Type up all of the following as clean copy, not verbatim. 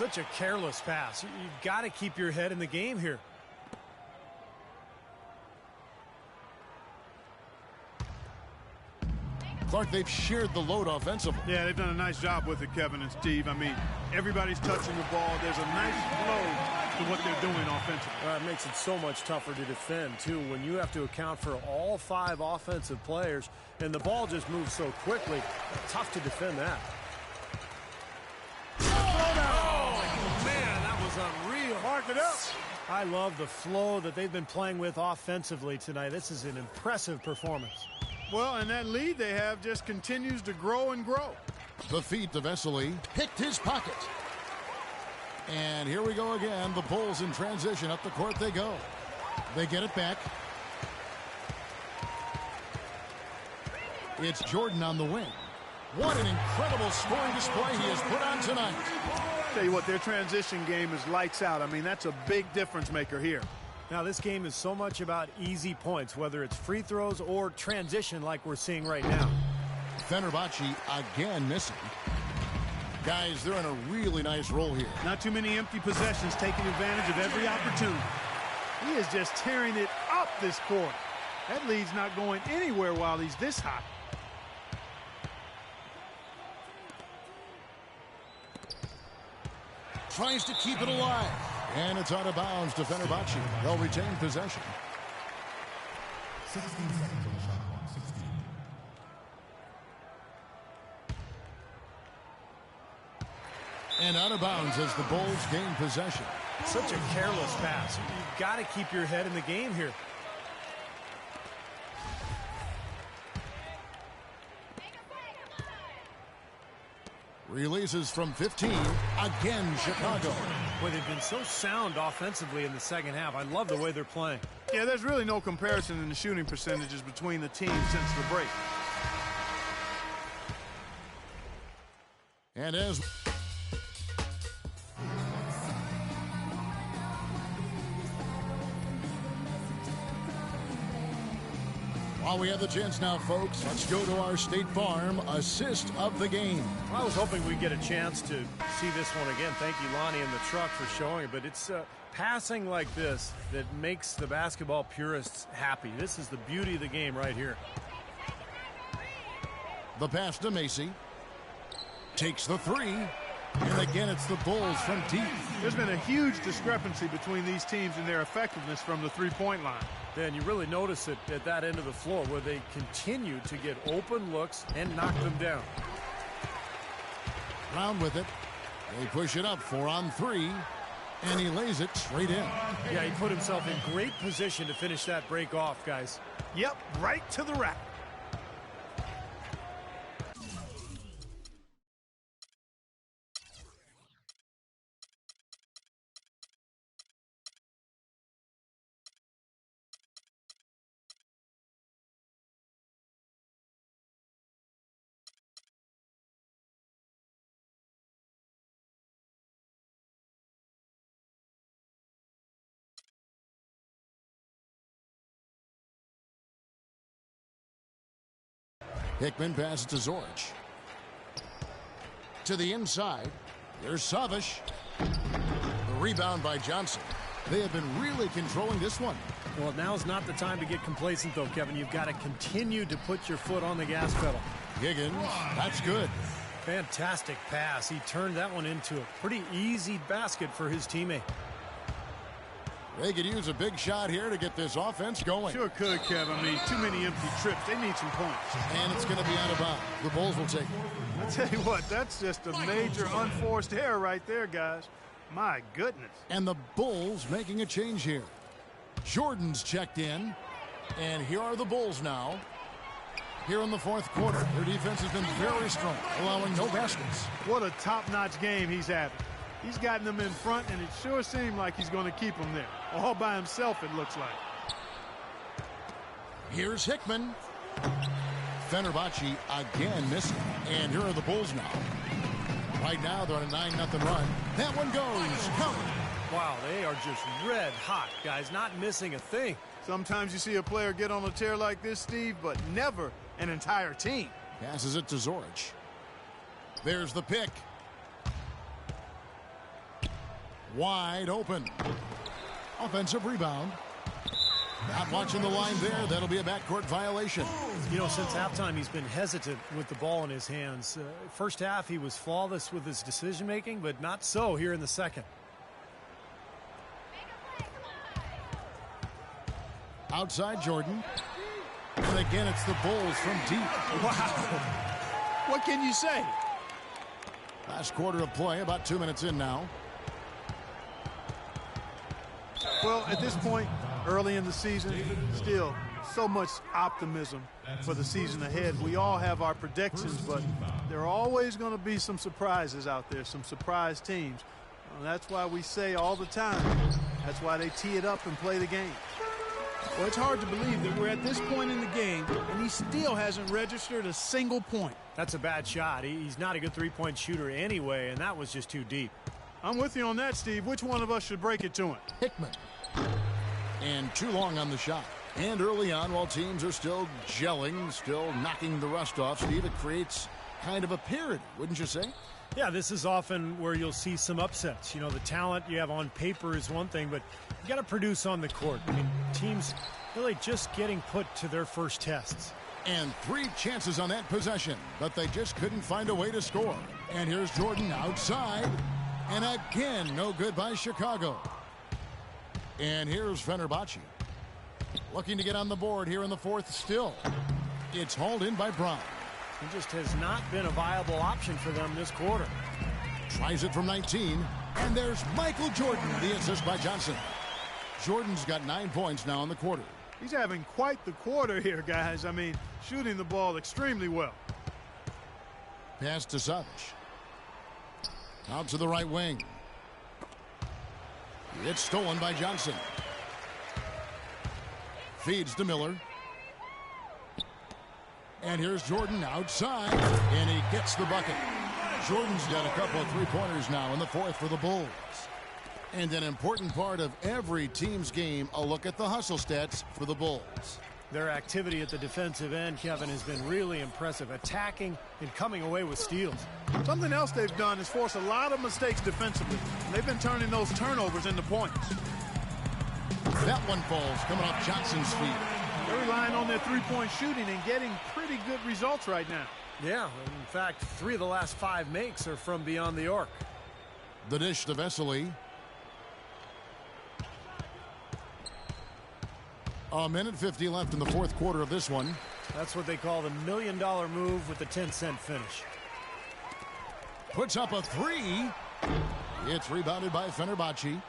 Such a careless pass. You've got to keep your head in the game here. Clark, they've shared the load offensively. Yeah, they've done a nice job with it, Kevin and Steve. I mean, everybody's touching the ball. There's a nice flow to what they're doing offensively. It makes it so much tougher to defend, too, when you have to account for all 5 offensive players, and the ball just moves so quickly. Tough to defend that. Oh, man, that was unreal. Mark it up. I love the flow that they've been playing with offensively tonight. This is an impressive performance. Well, and that lead they have just continues to grow and grow. The feet of Vesely picked his pocket. And here we go again. The Bulls in transition. Up the court they go. They get it back. It's Jordan on the wing. What an incredible scoring display he has put on tonight. Tell you what, their transition game is lights out. I mean, that's a big difference maker here. Now, this game is so much about easy points, whether it's free throws or transition like we're seeing right now. Fenerbahce again missing. Guys, they're in a really nice roll here. Not too many empty possessions, taking advantage of every opportunity. He is just tearing it up this court. That lead's not going anywhere while he's this hot. Tries to keep it alive. And it's out of bounds to Fenerbahce. They'll retain possession. 16 seconds on the shot clock. 16. And out of bounds as the Bulls gain possession. Such a careless pass. You've got to keep your head in the game here. Releases from 15. Again, Chicago. Boy, they've been so sound offensively in the second half. I love the way they're playing. Yeah, there's really no comparison in the shooting percentages between the teams since the break. And as while we have the chance now, folks, let's go to our State Farm assist of the game. I was hoping we'd get a chance to see this one again. Thank you, Lonnie and the truck, for showing it. But it's passing like this that makes the basketball purists happy. This is the beauty of the game right here. The pass to Macy. Takes the 3. And again, it's the Bulls from deep. There's been a huge discrepancy between these teams in their effectiveness from the three-point line. Then you really notice it at that end of the floor where they continue to get open looks and knock them down. Brown with it. They push it up 4 on 3. And he lays it straight in. Yeah, he put himself in great position to finish that break off, guys. Yep, right to the rack. Hickman passes to Zorich. To the inside. Here's Savic. The rebound by Johnson. They have been really controlling this one. Well, now's not the time to get complacent, though, Kevin. You've got to continue to put your foot on the gas pedal. Higgins, that's good. Fantastic pass. He turned that one into a pretty easy basket for his teammate. They could use a big shot here to get this offense going. Sure could, Kevin. I mean, too many empty trips. They need some points. And it's going to be out of bounds. The Bulls will take it. I tell you what, that's just a major unforced error right there, guys. My goodness. And the Bulls making a change here. Jordan's checked in. And here are the Bulls now. Here in the fourth quarter. Their defense has been very strong, allowing no baskets. What a top-notch game he's having. He's gotten them in front, and it sure seemed like he's going to keep them there. All by himself, it looks like. Here's Hickman. Fenerbahce again missing. And here are the Bulls now. Right now, they're on a 9-0 run. That one goes. Covered. Wow, they are just red hot, guys. Not missing a thing. Sometimes you see a player get on a tear like this, Steve, but never an entire team. Passes it to Zorich. There's the pick. Wide open. Offensive rebound. Not watching the line there. That'll be a backcourt violation. You know, since halftime, he's been hesitant with the ball in his hands. First half, he was flawless with his decision-making, but not so here in the second. Outside Jordan. And again, it's the Bulls from deep. Wow. What can you say? Last quarter of play, about 2 minutes in now. Well, at this point, early in the season, still so much optimism for the season ahead. We all have our predictions, but there are always going to be some surprises out there, some surprise teams. That's why we say all the time, that's why they tee it up and play the game. Well, it's hard to believe that we're at this point in the game, and he still hasn't registered a single point. That's a bad shot. He's not a good three-point shooter anyway, and that was just too deep. I'm with you on that, Steve. Which one of us should break it to him? Hickman. And too long on the shot. And early on, while teams are still gelling, still knocking the rust off, Steve, it creates kind of a parity, wouldn't you say? Yeah, this is often where you'll see some upsets. You know, the talent you have on paper is one thing, but you got to produce on the court. I mean, teams really just getting put to their first tests. And 3 chances on that possession, but they just couldn't find a way to score. And here's Jordan outside. And again, no good by Chicago. And here's Fenerbahce. Looking to get on the board here in the fourth still. It's hauled in by Brown. He just has not been a viable option for them this quarter. Tries it from 19. And there's Michael Jordan, the assist by Johnson. Jordan's got 9 points now in the quarter. He's having quite the quarter here, guys. I mean, shooting the ball extremely well. Pass to Savage. Out to the right wing. It's stolen by Johnson. Feeds to Miller. And here's Jordan outside. And he gets the bucket. Jordan's got a couple of three-pointers now in the fourth for the Bulls. And an important part of every team's game, a look at the hustle stats for the Bulls. Their activity at the defensive end, Kevin, has been really impressive, attacking and coming away with steals. Something else they've done is force a lot of mistakes defensively. They've been turning those turnovers into points. That one falls coming off Johnson's feet. They're relying on their three-point shooting and getting pretty good results right now. Yeah, in fact, 3 of the last 5 makes are from beyond the arc. The dish to Vesely. A minute 50 left in the fourth quarter of this one. That's what they call the $1 million move with the 10-cent finish. Puts up a 3. It's rebounded by Fenerbahce.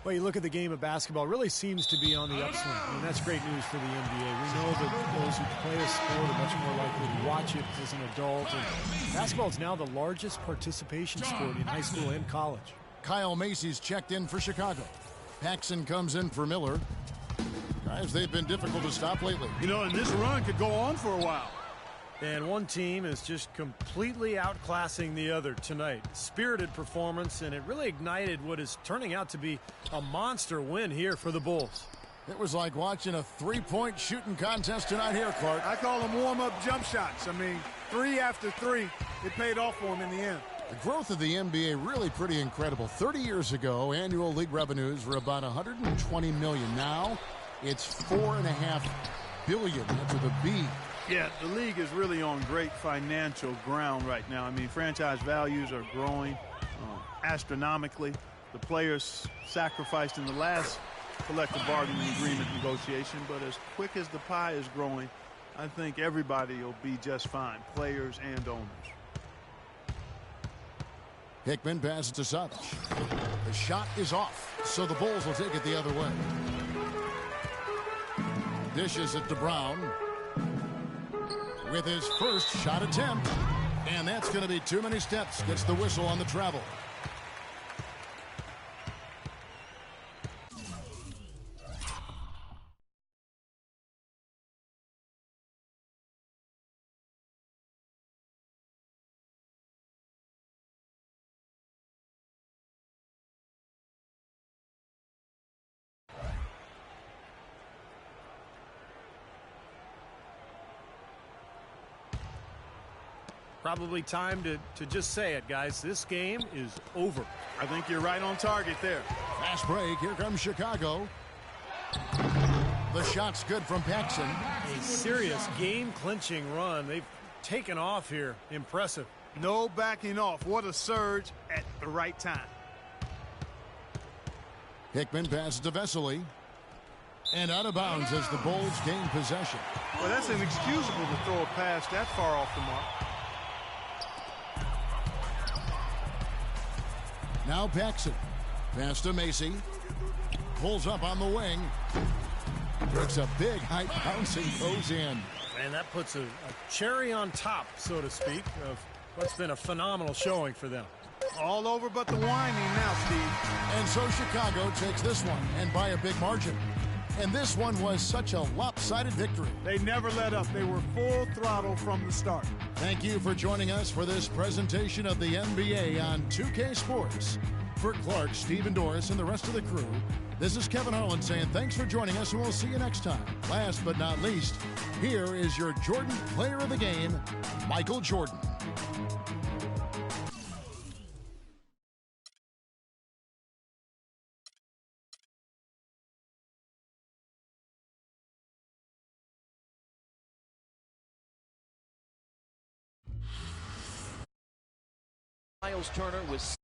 Well, you look at the game of basketball, it really seems to be on the upswing. I mean, that's great news for the NBA. We know that those who play a sport are much more likely to watch it as an adult. And basketball is now the largest participation sport in high school and college. Kyle Macy's checked in for Chicago. Paxson comes in for Miller. Guys, they've been difficult to stop lately. You know, and this run could go on for a while. And one team is just completely outclassing the other tonight. Spirited performance, and it really ignited what is turning out to be a monster win here for the Bulls. It was like watching a three-point shooting contest tonight here, Clark. I call them warm-up jump shots. I mean, 3 after 3, it paid off for them in the end. The growth of the NBA really pretty incredible. 30 years ago, annual league revenues were about $120 million. Now, it's $4.5 billion. That's with a B. Yeah, the league is really on great financial ground right now. I mean, franchise values are growing astronomically. The players sacrificed in the last collective bargaining agreement negotiation, but as quick as the pie is growing, I think everybody will be just fine, players and owners. Hickman passes to Savage. The shot is off, so the Bulls will take it the other way. Dishes it to Brown with his first shot attempt. And that's going to be too many steps. Gets the whistle on the travel. Probably time to just say it, guys. This game is over. I think you're right on target there. Fast break. Here comes Chicago. The shot's good from Paxson. A serious game-clinching run. They've taken off here. Impressive. No backing off. What a surge at the right time. Hickman passes to Vesely. And out of bounds as the Bulls gain possession. Well, that's inexcusable to throw a pass that far off the mark. Now Paxson. Pass to Macy. Pulls up on the wing. Brooks a big height bounce and goes in. And that puts a cherry on top, so to speak, of what's been a phenomenal showing for them. All over but the winding now, Steve. And so Chicago takes this one, and by a big margin. And this one was such a lopsided victory. They never let up. They were full throttle from the start. Thank you for joining us for this presentation of the NBA on 2K Sports. For Clark, Steve, and Doris, and the rest of the crew, this is Kevin Harlan saying thanks for joining us, and we'll see you next time. Last but not least, here is your Jordan Player of the Game, Michael Jordan. Miles Turner was